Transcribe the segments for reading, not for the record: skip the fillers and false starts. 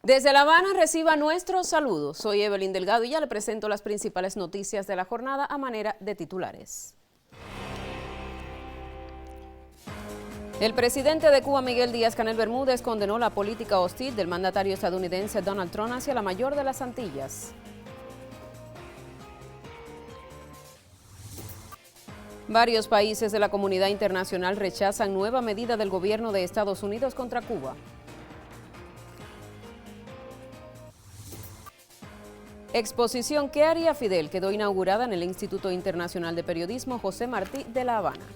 Desde La Habana reciba nuestros saludos. Soy Evelyn Delgado y ya le presento las principales noticias de la jornada a manera de titulares. El presidente de Cuba, Miguel Díaz-Canel Bermúdez, condenó la política hostil del mandatario estadounidense Donald Trump hacia la mayor de las Antillas. Varios países de la comunidad internacional rechazan nueva medida del gobierno de Estados Unidos contra Cuba. Exposición ¿Qué haría Fidel? Quedó inaugurada en el Instituto Internacional de Periodismo José Martí de La Habana.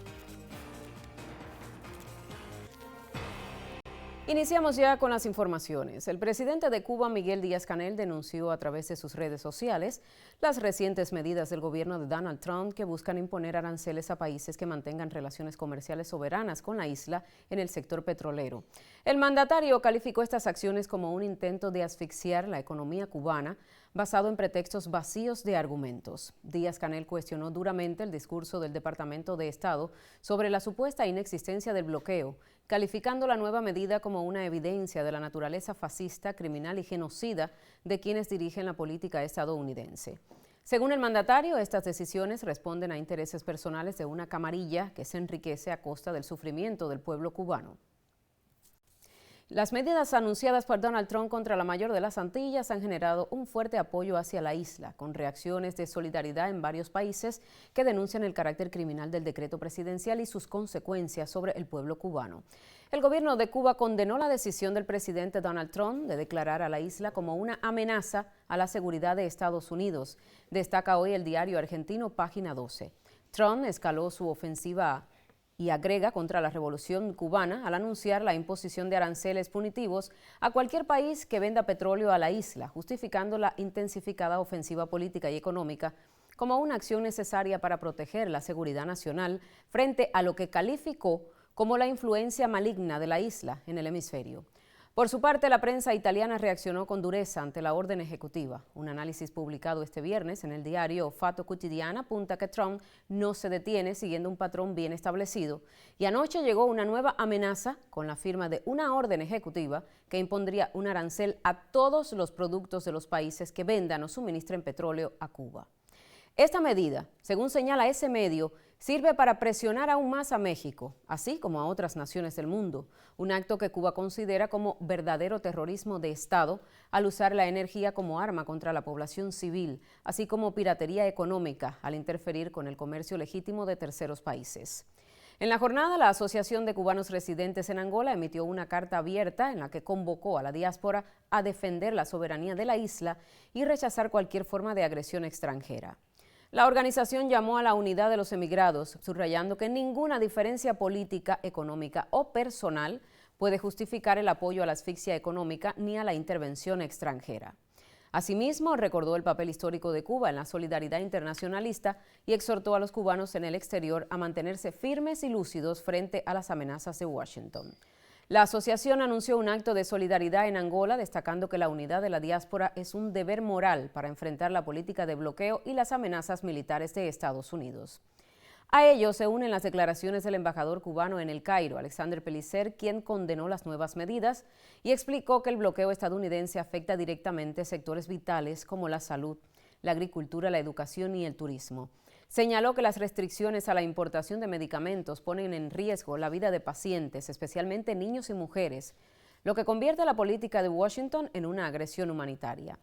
Iniciamos ya con las informaciones. El presidente de Cuba, Miguel Díaz-Canel, denunció a través de sus redes sociales las recientes medidas del gobierno de Donald Trump que buscan imponer aranceles a países que mantengan relaciones comerciales soberanas con la isla en el sector petrolero. El mandatario calificó estas acciones como un intento de asfixiar la economía cubana basado en pretextos vacíos de argumentos. Díaz-Canel cuestionó duramente el discurso del Departamento de Estado sobre la supuesta inexistencia del bloqueo, calificando la nueva medida como una evidencia de la naturaleza fascista, criminal y genocida de quienes dirigen la política estadounidense. Según el mandatario, estas decisiones responden a intereses personales de una camarilla que se enriquece a costa del sufrimiento del pueblo cubano. Las medidas anunciadas por Donald Trump contra la mayor de las Antillas han generado un fuerte apoyo hacia la isla, con reacciones de solidaridad en varios países que denuncian el carácter criminal del decreto presidencial y sus consecuencias sobre el pueblo cubano. El gobierno de Cuba condenó la decisión del presidente Donald Trump de declarar a la isla como una amenaza a la seguridad de Estados Unidos. Destaca hoy el diario argentino Página 12. Trump escaló su ofensiva y agrega contra la revolución cubana al anunciar la imposición de aranceles punitivos a cualquier país que venda petróleo a la isla, justificando la intensificada ofensiva política y económica como una acción necesaria para proteger la seguridad nacional frente a lo que calificó como la influencia maligna de la isla en el hemisferio. Por su parte, la prensa italiana reaccionó con dureza ante la orden ejecutiva. Un análisis publicado este viernes en el diario Fatto Quotidiano apunta que Trump no se detiene siguiendo un patrón bien establecido y anoche llegó una nueva amenaza con la firma de una orden ejecutiva que impondría un arancel a todos los productos de los países que vendan o suministren petróleo a Cuba. Esta medida, según señala ese medio, sirve para presionar aún más a México, así como a otras naciones del mundo, un acto que Cuba considera como verdadero terrorismo de Estado al usar la energía como arma contra la población civil, así como piratería económica al interferir con el comercio legítimo de terceros países. En la jornada, la Asociación de Cubanos Residentes en Angola emitió una carta abierta en la que convocó a la diáspora a defender la soberanía de la isla y rechazar cualquier forma de agresión extranjera. La organización llamó a la unidad de los emigrados, subrayando que ninguna diferencia política, económica o personal puede justificar el apoyo a la asfixia económica ni a la intervención extranjera. Asimismo, recordó el papel histórico de Cuba en la solidaridad internacionalista y exhortó a los cubanos en el exterior a mantenerse firmes y lúcidos frente a las amenazas de Washington. La asociación anunció un acto de solidaridad en Angola, destacando que la unidad de la diáspora es un deber moral para enfrentar la política de bloqueo y las amenazas militares de Estados Unidos. A ello se unen las declaraciones del embajador cubano en El Cairo, Alexander Pellicer, quien condenó las nuevas medidas y explicó que el bloqueo estadounidense afecta directamente sectores vitales como la salud, la agricultura, la educación y el turismo. Señaló que las restricciones a la importación de medicamentos ponen en riesgo la vida de pacientes, especialmente niños y mujeres, lo que convierte la política de Washington en una agresión humanitaria.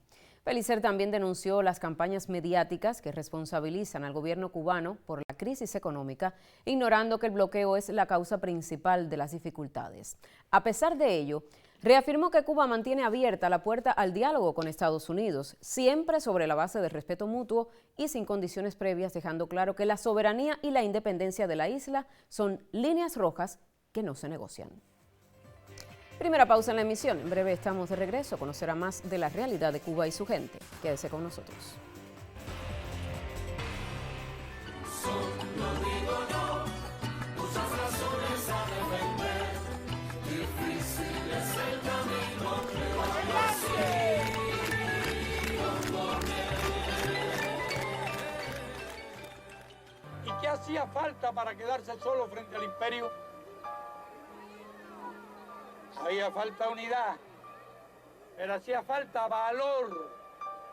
Pellicer también denunció las campañas mediáticas que responsabilizan al gobierno cubano por la crisis económica, ignorando que el bloqueo es la causa principal de las dificultades. A pesar de ello, reafirmó que Cuba mantiene abierta la puerta al diálogo con Estados Unidos, siempre sobre la base del respeto mutuo y sin condiciones previas, dejando claro que la soberanía y la independencia de la isla son líneas rojas que no se negocian. Primera pausa en la emisión. En breve estamos de regreso. Conocerá más de la realidad de Cuba y su gente. Quédese con nosotros. ¿Y qué hacía falta para quedarse solo frente al imperio? Había falta unidad, Pero hacía falta valor,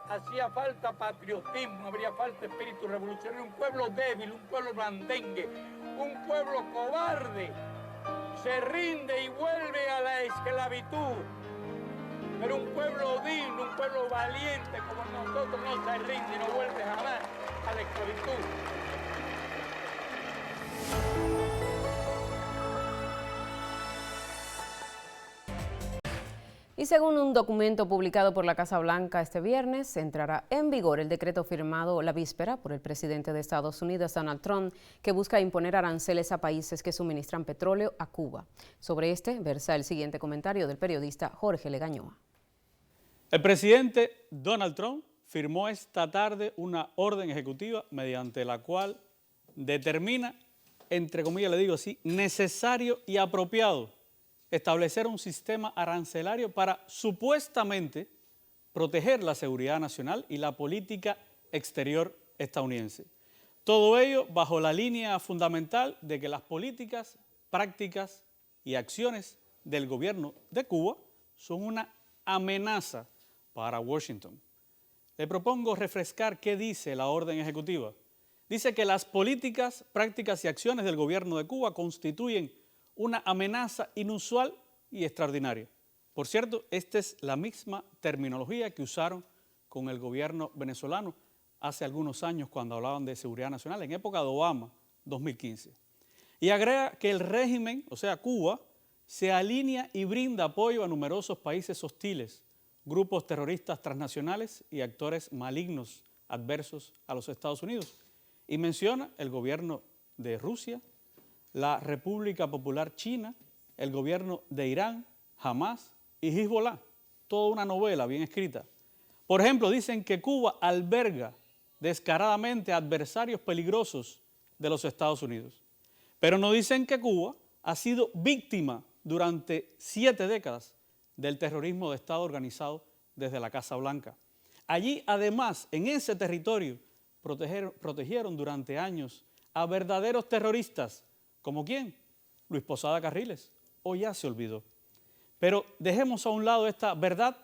hacía falta patriotismo, habría falta espíritu revolucionario. Un pueblo débil, un pueblo blandengue, un pueblo cobarde se rinde y vuelve a la esclavitud. Pero un pueblo digno, un pueblo valiente como nosotros no se rinde y no vuelve jamás a la esclavitud. Y según un documento publicado por la Casa Blanca este viernes, entrará en vigor el decreto firmado la víspera por el presidente de Estados Unidos, Donald Trump, que busca imponer aranceles a países que suministran petróleo a Cuba. Sobre este versa el siguiente comentario del periodista Jorge Legañoa. El presidente Donald Trump firmó esta tarde una orden ejecutiva mediante la cual determina, entre comillas le digo así, necesario y apropiado establecer un sistema arancelario para supuestamente proteger la seguridad nacional y la política exterior estadounidense. Todo ello bajo la línea fundamental de que las políticas, prácticas y acciones del gobierno de Cuba son una amenaza para Washington. Le propongo refrescar qué dice la orden ejecutiva. Dice que las políticas, prácticas y acciones del gobierno de Cuba constituyen una amenaza inusual y extraordinaria. Por cierto, esta es la misma terminología que usaron con el gobierno venezolano hace algunos años cuando hablaban de seguridad nacional, en época de Obama, 2015. Y agrega que el régimen, o sea, Cuba, se alinea y brinda apoyo a numerosos países hostiles, grupos terroristas transnacionales y actores malignos adversos a los Estados Unidos. Y menciona el gobierno de Rusia, la República Popular China, el gobierno de Irán, Hamas y Hezbollah. Toda una novela bien escrita. Por ejemplo, dicen que Cuba alberga descaradamente adversarios peligrosos de los Estados Unidos. Pero no dicen que Cuba ha sido víctima durante 7 décadas del terrorismo de Estado organizado desde la Casa Blanca. Allí, además, en ese territorio, protegieron durante años a verdaderos terroristas. ¿Como quién? Luis Posada Carriles. O ya se olvidó. Pero dejemos a un lado esta verdad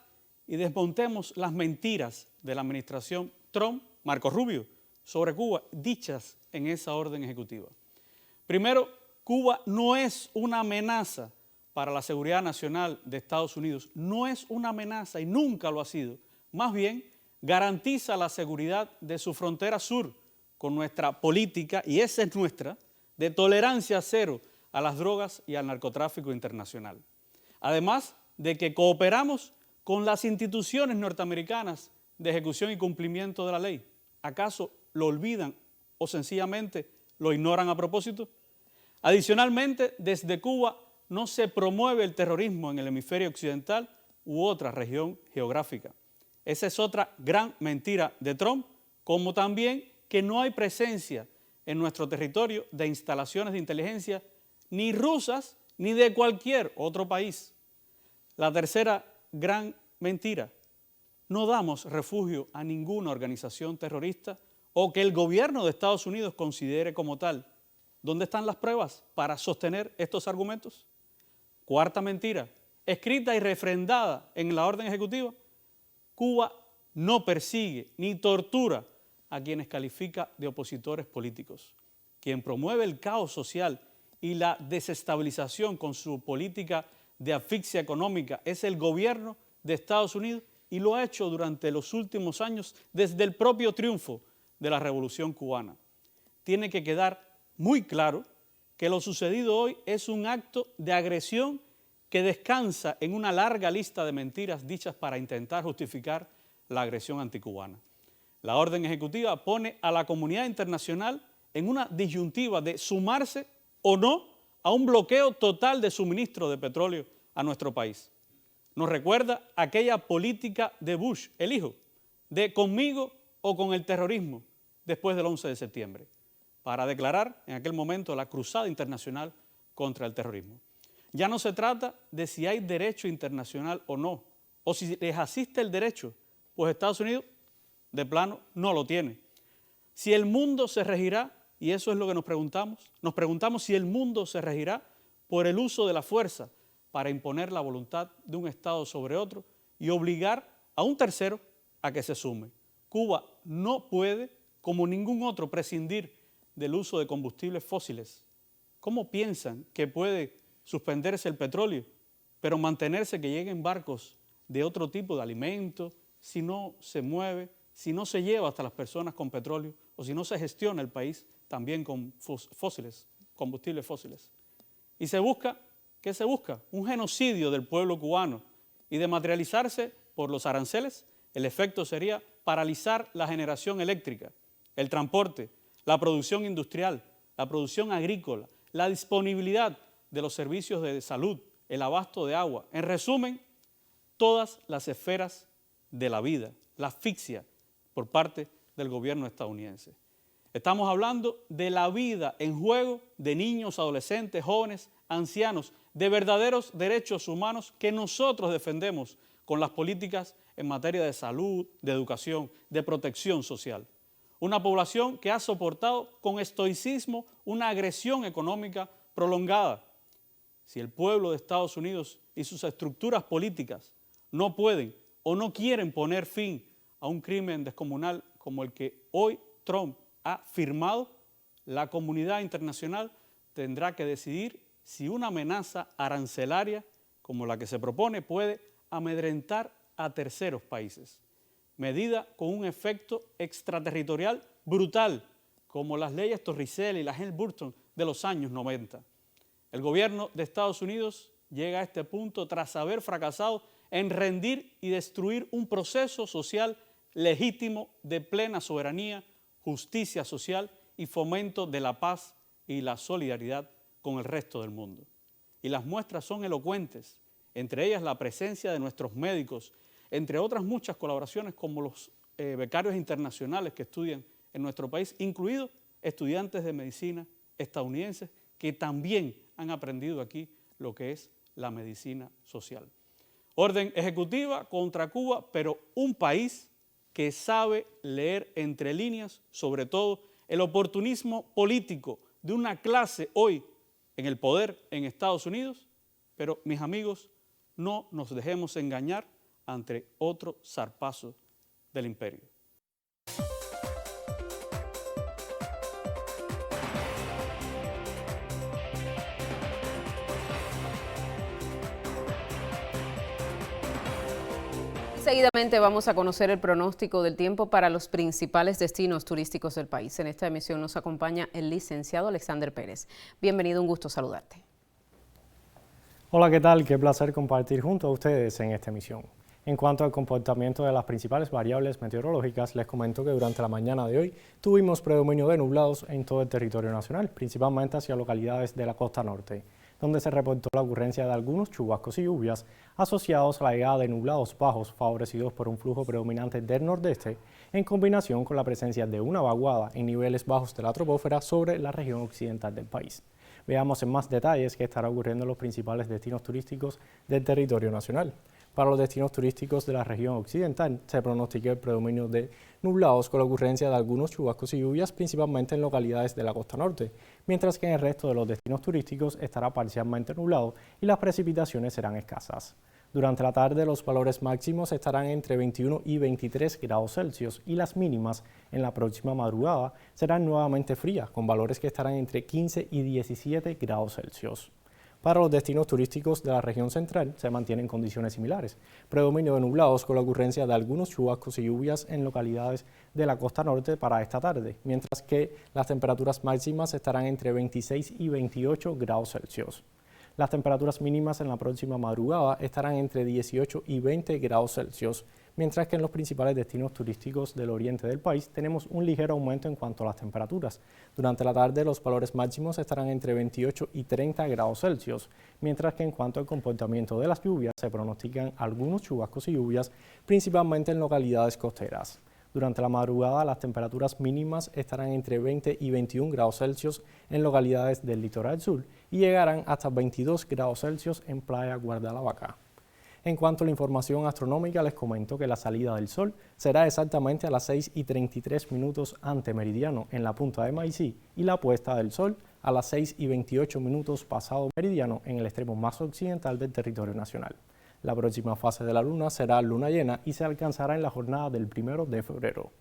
y desmontemos las mentiras de la administración Trump, Marco Rubio, sobre Cuba, dichas en esa orden ejecutiva. Primero, Cuba no es una amenaza para la seguridad nacional de Estados Unidos. No es una amenaza y nunca lo ha sido. Más bien, garantiza la seguridad de su frontera sur con nuestra política, y esa es nuestra, de tolerancia cero a las drogas y al narcotráfico internacional. Además de que cooperamos con las instituciones norteamericanas de ejecución y cumplimiento de la ley. ¿Acaso lo olvidan o sencillamente lo ignoran a propósito? Adicionalmente, desde Cuba no se promueve el terrorismo en el hemisferio occidental u otra región geográfica. Esa es otra gran mentira de Trump, como también que no hay presencia en nuestro territorio de instalaciones de inteligencia ni rusas ni de cualquier otro país. La tercera gran mentira: no damos refugio a ninguna organización terrorista o que el gobierno de Estados Unidos considere como tal. ¿Dónde están las pruebas para sostener estos argumentos? Cuarta mentira, escrita y refrendada en la orden ejecutiva: Cuba no persigue ni tortura a quienes califica de opositores políticos. Quien promueve el caos social y la desestabilización con su política de asfixia económica es el gobierno de Estados Unidos, y lo ha hecho durante los últimos años desde el propio triunfo de la Revolución Cubana. Tiene que quedar muy claro que lo sucedido hoy es un acto de agresión que descansa en una larga lista de mentiras dichas para intentar justificar la agresión anticubana. La orden ejecutiva pone a la comunidad internacional en una disyuntiva de sumarse o no a un bloqueo total de suministro de petróleo a nuestro país. Nos recuerda aquella política de Bush, el hijo, de conmigo o con el terrorismo después del 11 de septiembre, para declarar en aquel momento la cruzada internacional contra el terrorismo. Ya no se trata de si hay derecho internacional o no, o si les asiste el derecho, pues Estados Unidos de plano no lo tiene. Si el mundo se regirá, y eso es lo que nos preguntamos si el mundo se regirá por el uso de la fuerza para imponer la voluntad de un Estado sobre otro, y obligar a un tercero a que se sume. Cuba no puede, como ningún otro, prescindir del uso de combustibles fósiles. ¿Cómo piensan que puede suspenderse el petróleo, pero mantenerse que lleguen barcos de otro tipo de alimentos si no se mueve, si no se lleva hasta las personas con petróleo o si no se gestiona el país también con fósiles, combustibles fósiles? Y ¿qué se busca? Un genocidio del pueblo cubano. Y de materializarse por los aranceles, el efecto sería paralizar la generación eléctrica, el transporte, la producción industrial, la producción agrícola, la disponibilidad de los servicios de salud, el abasto de agua. En resumen, todas las esferas de la vida, la asfixia por parte del gobierno estadounidense. Estamos hablando de la vida en juego de niños, adolescentes, jóvenes, ancianos, de verdaderos derechos humanos que nosotros defendemos con las políticas en materia de salud, de educación, de protección social. Una población que ha soportado con estoicismo una agresión económica prolongada. Si el pueblo de Estados Unidos y sus estructuras políticas no pueden o no quieren poner fin a un crimen descomunal como el que hoy Trump ha firmado, la comunidad internacional tendrá que decidir si una amenaza arancelaria como la que se propone puede amedrentar a terceros países. Medida con un efecto extraterritorial brutal, como las leyes Torricelli y las Helms-Burton de los años 90. El gobierno de Estados Unidos llega a este punto tras haber fracasado en rendir y destruir un proceso social legítimo de plena soberanía, justicia social y fomento de la paz y la solidaridad con el resto del mundo. Y las muestras son elocuentes, entre ellas la presencia de nuestros médicos, entre otras muchas colaboraciones como los becarios internacionales que estudian en nuestro país, incluidos estudiantes de medicina estadounidenses que también han aprendido aquí lo que es la medicina social. Orden ejecutiva contra Cuba, pero un país que sabe leer entre líneas, sobre todo el oportunismo político de una clase hoy en el poder en Estados Unidos, pero mis amigos, no nos dejemos engañar ante otro zarpazo del imperio. Seguidamente vamos a conocer el pronóstico del tiempo para los principales destinos turísticos del país. En esta emisión nos acompaña el licenciado Alexander Pérez. Bienvenido, un gusto saludarte. Hola, ¿qué tal? Qué placer compartir junto a ustedes en esta emisión. En cuanto al comportamiento de las principales variables meteorológicas, les comento que durante la mañana de hoy tuvimos predominio de nublados en todo el territorio nacional, principalmente hacia localidades de la costa norte, donde se reportó la ocurrencia de algunos chubascos y lluvias asociados a la llegada de nublados bajos favorecidos por un flujo predominante del nordeste, en combinación con la presencia de una vaguada en niveles bajos de la troposfera sobre la región occidental del país. Veamos en más detalles qué estará ocurriendo en los principales destinos turísticos del territorio nacional. Para los destinos turísticos de la región occidental se pronostica el predominio de nublados con la ocurrencia de algunos chubascos y lluvias, principalmente en localidades de la costa norte, mientras que en el resto de los destinos turísticos estará parcialmente nublado y las precipitaciones serán escasas. Durante la tarde los valores máximos estarán entre 21 y 23 grados Celsius y las mínimas en la próxima madrugada serán nuevamente frías, con valores que estarán entre 15 y 17 grados Celsius. Para los destinos turísticos de la región central se mantienen condiciones similares, predominio de nublados con la ocurrencia de algunos chubascos y lluvias en localidades de la costa norte para esta tarde, mientras que las temperaturas máximas estarán entre 26 y 28 grados Celsius. Las temperaturas mínimas en la próxima madrugada estarán entre 18 y 20 grados Celsius, mientras que en los principales destinos turísticos del oriente del país tenemos un ligero aumento en cuanto a las temperaturas. Durante la tarde los valores máximos estarán entre 28 y 30 grados Celsius, mientras que en cuanto al comportamiento de las lluvias se pronostican algunos chubascos y lluvias, principalmente en localidades costeras. Durante la madrugada las temperaturas mínimas estarán entre 20 y 21 grados Celsius en localidades del litoral sur y llegarán hasta 22 grados Celsius en Playa Guardalavaca. En cuanto a la información astronómica, les comento que la salida del sol será exactamente a las 6:33 ante meridiano en la punta de Maicí y la puesta del sol a las 6:28 pasado meridiano en el extremo más occidental del territorio nacional. La próxima fase de la luna será luna llena y se alcanzará en la jornada del 1 de febrero.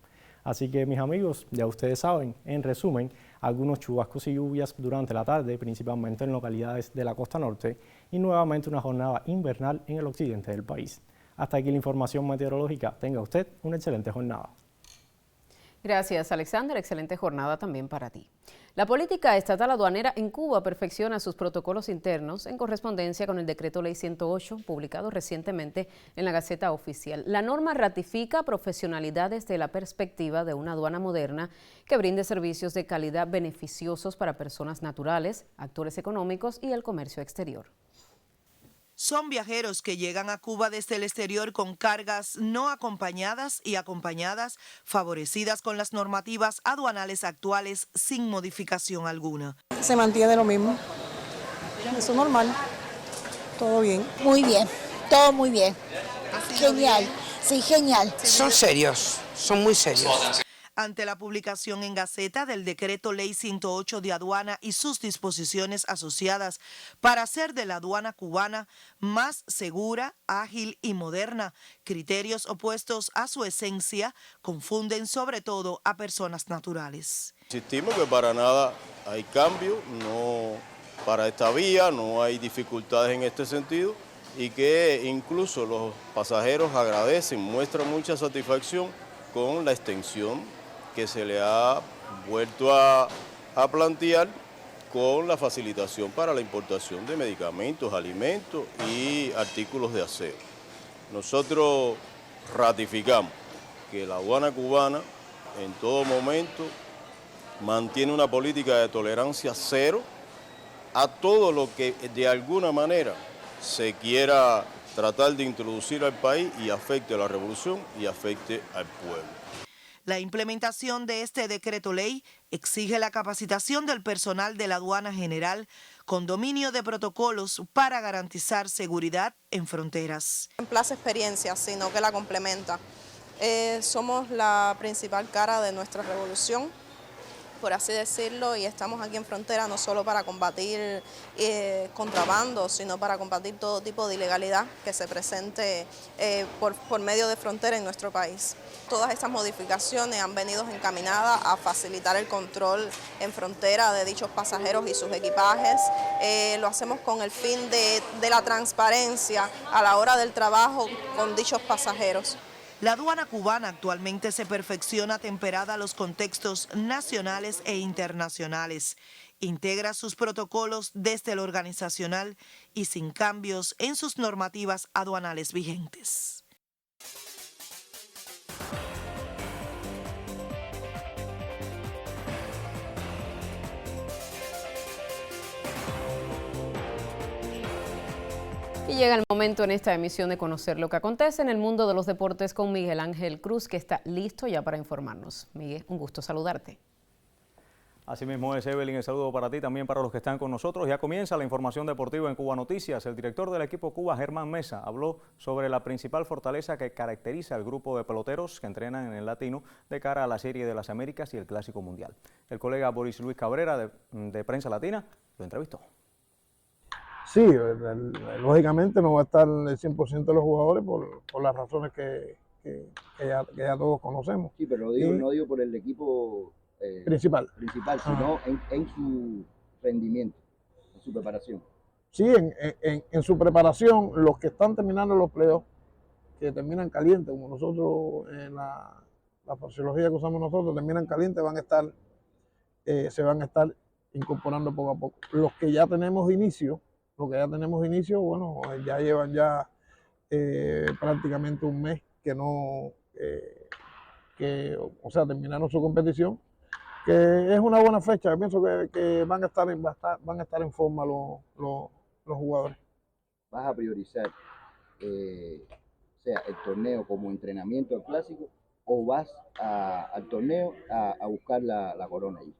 Así que, mis amigos, ya ustedes saben, en resumen, algunos chubascos y lluvias durante la tarde, principalmente en localidades de la costa norte, y nuevamente una jornada invernal en el occidente del país. Hasta aquí la información meteorológica. Tenga usted una excelente jornada. Gracias, Alexander. Excelente jornada también para ti. La política estatal aduanera en Cuba perfecciona sus protocolos internos en correspondencia con el Decreto Ley 108, publicado recientemente en la Gaceta Oficial. La norma ratifica profesionalidad desde la perspectiva de una aduana moderna que brinde servicios de calidad beneficiosos para personas naturales, actores económicos y el comercio exterior. Son viajeros que llegan a Cuba desde el exterior con cargas no acompañadas y acompañadas, favorecidas con las normativas aduanales actuales sin modificación alguna. Se mantiene lo mismo. Eso es normal. Todo bien. Muy bien, todo muy bien. Genial, sí, genial. Son serios, son muy serios. Ante la publicación en Gaceta del Decreto Ley 108 de Aduana y sus disposiciones asociadas para hacer de la aduana cubana más segura, ágil y moderna, criterios opuestos a su esencia confunden sobre todo a personas naturales. Insistimos que para nada hay cambio, no para esta vía, no hay dificultades en este sentido y que incluso los pasajeros agradecen, muestran mucha satisfacción con la extensión que se le ha vuelto a plantear con la facilitación para la importación de medicamentos, alimentos y artículos de aseo. Nosotros ratificamos que la aduana cubana en todo momento mantiene una política de tolerancia cero a todo lo que de alguna manera se quiera tratar de introducir al país y afecte a la revolución y afecte al pueblo. La implementación de este decreto ley exige la capacitación del personal de la aduana general con dominio de protocolos para garantizar seguridad en fronteras. En plaza experiencia, sino que la complementa. Somos la principal cara de nuestra revolución, por así decirlo, y estamos aquí en frontera no solo para combatir contrabando, sino para combatir todo tipo de ilegalidad que se presente por medio de frontera en nuestro país. Todas estas modificaciones han venido encaminadas a facilitar el control en frontera de dichos pasajeros y sus equipajes. Lo hacemos con el fin de la transparencia a la hora del trabajo con dichos pasajeros. La aduana cubana actualmente se perfecciona temperada a los contextos nacionales e internacionales. Integra sus protocolos desde lo organizacional y sin cambios en sus normativas aduanales vigentes. Y llega el momento en esta emisión de conocer lo que acontece en el mundo de los deportes con Miguel Ángel Cruz, que está listo ya para informarnos. Miguel, un gusto saludarte. Así mismo es, Evelyn, el saludo para ti, también para los que están con nosotros. Ya comienza la información deportiva en Cuba Noticias. El director del equipo Cuba, Germán Mesa, habló sobre la principal fortaleza que caracteriza al grupo de peloteros que entrenan en el Latino de cara a la Serie de las Américas y el Clásico Mundial. El colega Boris Luis Cabrera, de Prensa Latina, lo entrevistó. Sí, lógicamente no va a estar el 100% de los jugadores por las razones que ya todos conocemos. Sí, pero no digo por el equipo principal, sino en su rendimiento, en su preparación. Sí, en su preparación, los que están terminando los playoffs, que terminan calientes, como nosotros en la fisiología que usamos nosotros, terminan calientes, se van a estar incorporando poco a poco. Los que ya tenemos de inicio, bueno, ya llevan prácticamente un mes terminaron su competición, que es una buena fecha. Yo pienso que van a estar en forma los jugadores. ¿Vas a priorizar el torneo como entrenamiento al clásico o vas al torneo a buscar la corona ahí?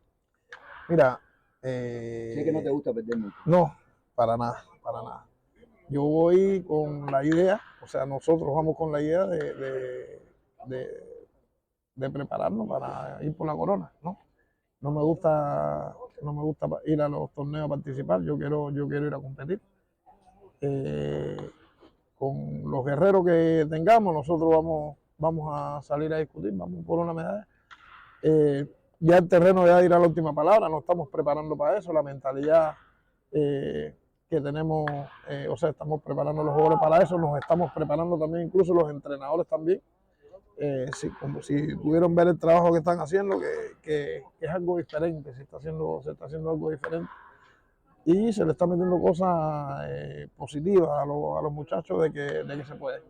Mira, sé que no te gusta perder mucho. No, para nada. Yo voy con la idea, nosotros vamos con la idea de prepararnos para ir por la corona, ¿no? No me gusta ir a los torneos a participar, yo quiero ir a competir. los guerreros que tengamos, nosotros vamos a salir a discutir, vamos por una medalla. Ya el terreno ya dirá la última palabra, nos estamos preparando para eso, la mentalidad que tenemos, o sea, estamos preparando los jugadores para eso, nos estamos preparando también, incluso los entrenadores también. Como si pudieron ver el trabajo que están haciendo, que es algo diferente, se está haciendo algo diferente y se le está metiendo cosas positivas a los muchachos de que se puede.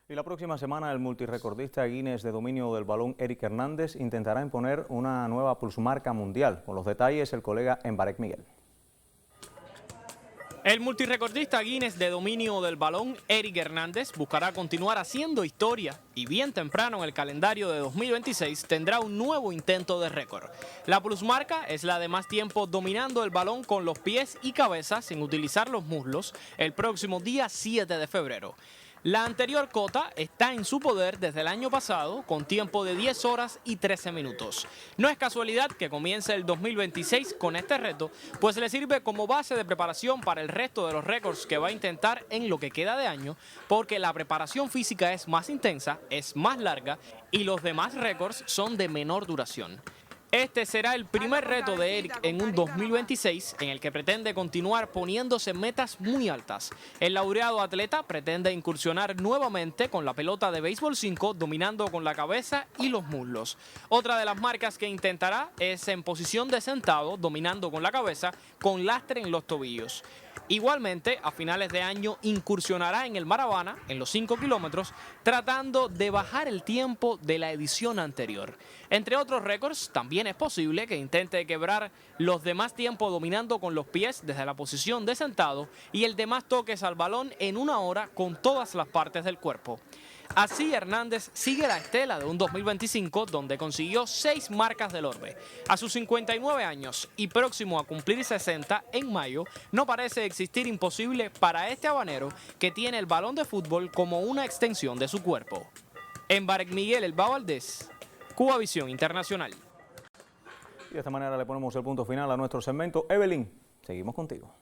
Y la próxima semana el multirecordista Guinness de dominio del balón Eric Hernández intentará imponer una nueva plusmarca mundial. Con los detalles el colega Embarek Miguel. El multirecordista Guinness de dominio del balón, Eric Hernández, buscará continuar haciendo historia y bien temprano en el calendario de 2026 tendrá un nuevo intento de récord. La plusmarca es la de más tiempo dominando el balón con los pies y cabeza sin utilizar los muslos el próximo día 7 de febrero. La anterior cota está en su poder desde el año pasado con tiempo de 10 horas y 13 minutos. No es casualidad que comience el 2026 con este reto, pues le sirve como base de preparación para el resto de los récords que va a intentar en lo que queda de año, porque la preparación física es más intensa, es más larga y los demás récords son de menor duración. Este será el primer reto de Eric en un 2026 en el que pretende continuar poniéndose metas muy altas. El laureado atleta pretende incursionar nuevamente con la pelota de béisbol 5, dominando con la cabeza y los muslos. Otra de las marcas que intentará es en posición de sentado, dominando con la cabeza, con lastre en los tobillos. Igualmente, a finales de año incursionará en el Maravana, en los 5 kilómetros, tratando de bajar el tiempo de la edición anterior. Entre otros récords, también es posible que intente quebrar los demás tiempos dominando con los pies desde la posición de sentado y el de más toques al balón en 1 hora con todas las partes del cuerpo. Así, Hernández sigue la estela de un 2025 donde consiguió 6 marcas del orbe. A sus 59 años y próximo a cumplir 60 en mayo, no parece existir imposible para este habanero que tiene el balón de fútbol como una extensión de su cuerpo. Embarek Miguel Elba Valdés, Cubavisión Internacional. Y de esta manera le ponemos el punto final a nuestro segmento. Evelyn, seguimos contigo.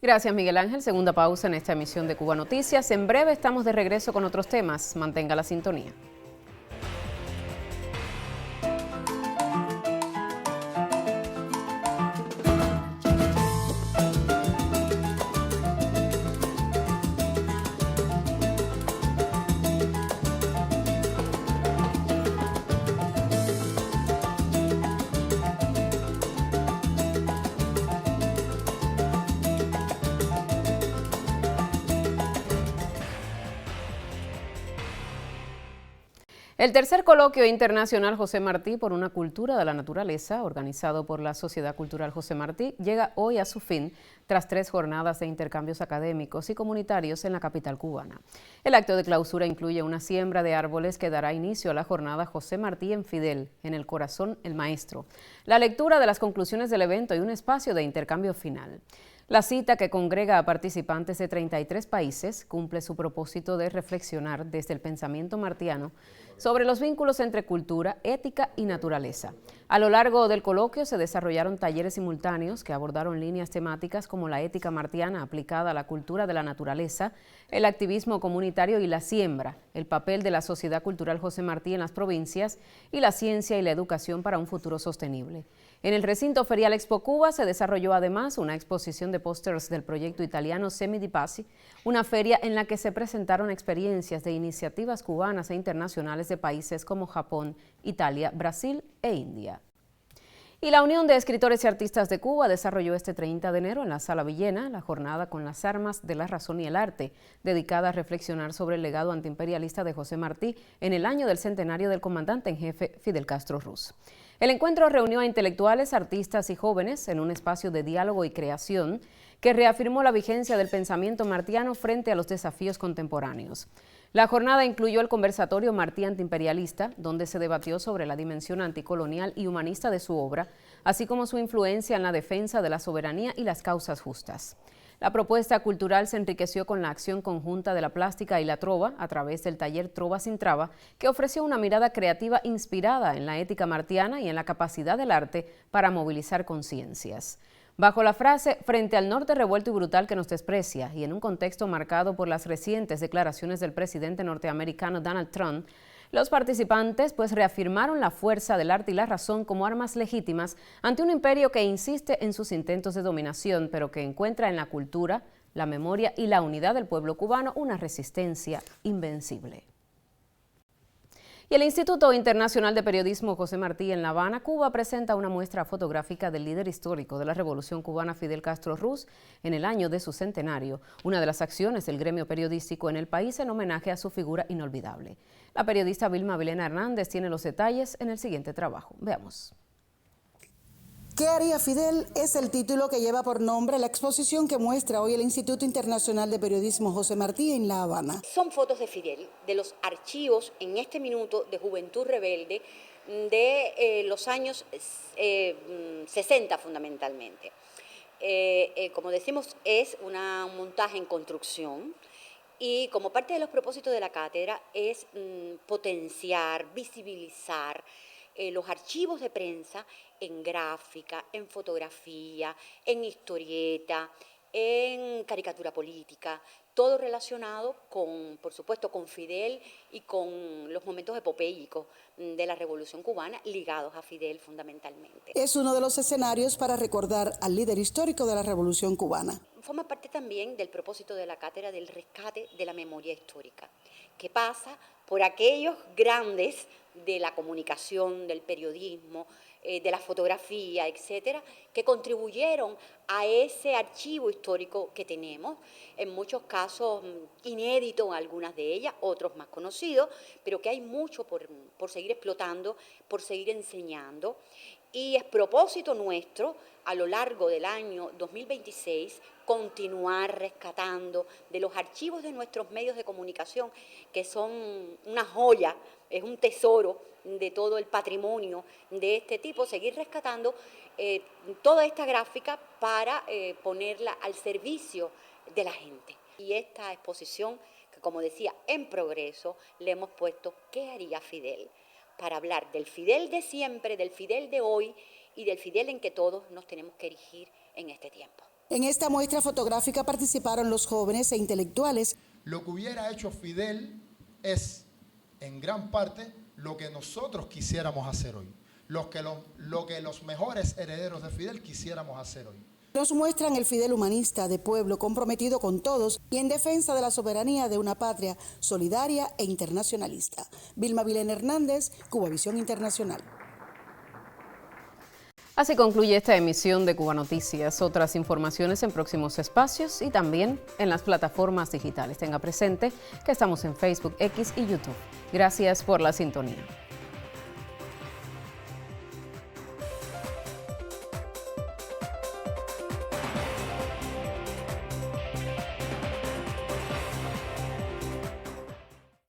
Gracias, Miguel Ángel. Segunda pausa en esta emisión de Cuba Noticias. En breve estamos de regreso con otros temas. Mantenga la sintonía. El tercer coloquio internacional José Martí por una cultura de la naturaleza, organizado por la Sociedad Cultural José Martí, llega hoy a su fin tras 3 jornadas de intercambios académicos y comunitarios en la capital cubana. El acto de clausura incluye una siembra de árboles que dará inicio a la jornada José Martí en Fidel, en el corazón el maestro, la lectura de las conclusiones del evento y un espacio de intercambio final. La cita, que congrega a participantes de 33 países, cumple su propósito de reflexionar desde el pensamiento martiano sobre los vínculos entre cultura, ética y naturaleza. A lo largo del coloquio se desarrollaron talleres simultáneos que abordaron líneas temáticas como la ética martiana aplicada a la cultura de la naturaleza, el activismo comunitario y la siembra, el papel de la Sociedad Cultural José Martí en las provincias y la ciencia y la educación para un futuro sostenible. En el recinto ferial Expo Cuba se desarrolló además una exposición de pósters del proyecto italiano Semi di Passi, una feria en la que se presentaron experiencias de iniciativas cubanas e internacionales de países como Japón, Italia, Brasil e India. Y la Unión de Escritores y Artistas de Cuba desarrolló este 30 de enero en la Sala Villena la jornada Con las armas de la razón y el arte, dedicada a reflexionar sobre el legado antiimperialista de José Martí en el año del centenario del comandante en jefe Fidel Castro Ruz. El encuentro reunió a intelectuales, artistas y jóvenes en un espacio de diálogo y creación que reafirmó la vigencia del pensamiento martiano frente a los desafíos contemporáneos. La jornada incluyó el conversatorio Martí antiimperialista, donde se debatió sobre la dimensión anticolonial y humanista de su obra, así como su influencia en la defensa de la soberanía y las causas justas. La propuesta cultural se enriqueció con la acción conjunta de la plástica y la trova a través del taller Trova sin Traba, que ofreció una mirada creativa inspirada en la ética martiana y en la capacidad del arte para movilizar conciencias. Bajo la frase «Frente al norte revuelto y brutal que nos desprecia» y en un contexto marcado por las recientes declaraciones del presidente norteamericano Donald Trump, los participantes reafirmaron la fuerza del arte y la razón como armas legítimas ante un imperio que insiste en sus intentos de dominación, pero que encuentra en la cultura, la memoria y la unidad del pueblo cubano una resistencia invencible. Y el Instituto Internacional de Periodismo José Martí en La Habana, Cuba, presenta una muestra fotográfica del líder histórico de la Revolución Cubana, Fidel Castro Ruz, en el año de su centenario, una de las acciones del gremio periodístico en el país en homenaje a su figura inolvidable. La periodista Vilma Vilena Hernández tiene los detalles en el siguiente trabajo. Veamos. ¿Qué haría Fidel? Es el título que lleva por nombre la exposición que muestra hoy el Instituto Internacional de Periodismo José Martí en La Habana. Son fotos de Fidel, de los archivos en este minuto de Juventud Rebelde de los años 60 fundamentalmente. Como decimos, es un montaje en construcción y como parte de los propósitos de la cátedra es potenciar, visibilizar los archivos de prensa en gráfica, en fotografía, en historieta, en caricatura política, todo relacionado con, por supuesto, con Fidel y con los momentos epopéicos de la Revolución Cubana ligados a Fidel fundamentalmente. Es uno de los escenarios para recordar al líder histórico de la Revolución Cubana. Forma parte también del propósito de la cátedra del rescate de la memoria histórica, que pasa por aquellos grandes de la comunicación, del periodismo, de la fotografía, etcétera, que contribuyeron a ese archivo histórico que tenemos, en muchos casos inédito, algunas de ellas, otros más conocidos, pero que hay mucho por seguir explotando, por seguir enseñando. Y es propósito nuestro, a lo largo del año 2026, continuar rescatando de los archivos de nuestros medios de comunicación, que son una joya, es un tesoro de todo el patrimonio de este tipo, seguir rescatando toda esta gráfica para ponerla al servicio de la gente. Y esta exposición, que como decía, en progreso, le hemos puesto ¿qué haría Fidel? Para hablar del Fidel de siempre, del Fidel de hoy y del Fidel en que todos nos tenemos que erigir en este tiempo. En esta muestra fotográfica participaron los jóvenes e intelectuales. Lo que hubiera hecho Fidel es, en gran parte, lo que nosotros quisiéramos hacer hoy. Lo que los mejores herederos de Fidel quisiéramos hacer hoy. Nos muestran el Fidel humanista de pueblo comprometido con todos y en defensa de la soberanía de una patria solidaria e internacionalista. Vilma Vilena Hernández, Cubavisión Internacional. Así concluye esta emisión de Cuba Noticias. Otras informaciones en próximos espacios y también en las plataformas digitales. Tenga presente que estamos en Facebook, X y YouTube. Gracias por la sintonía.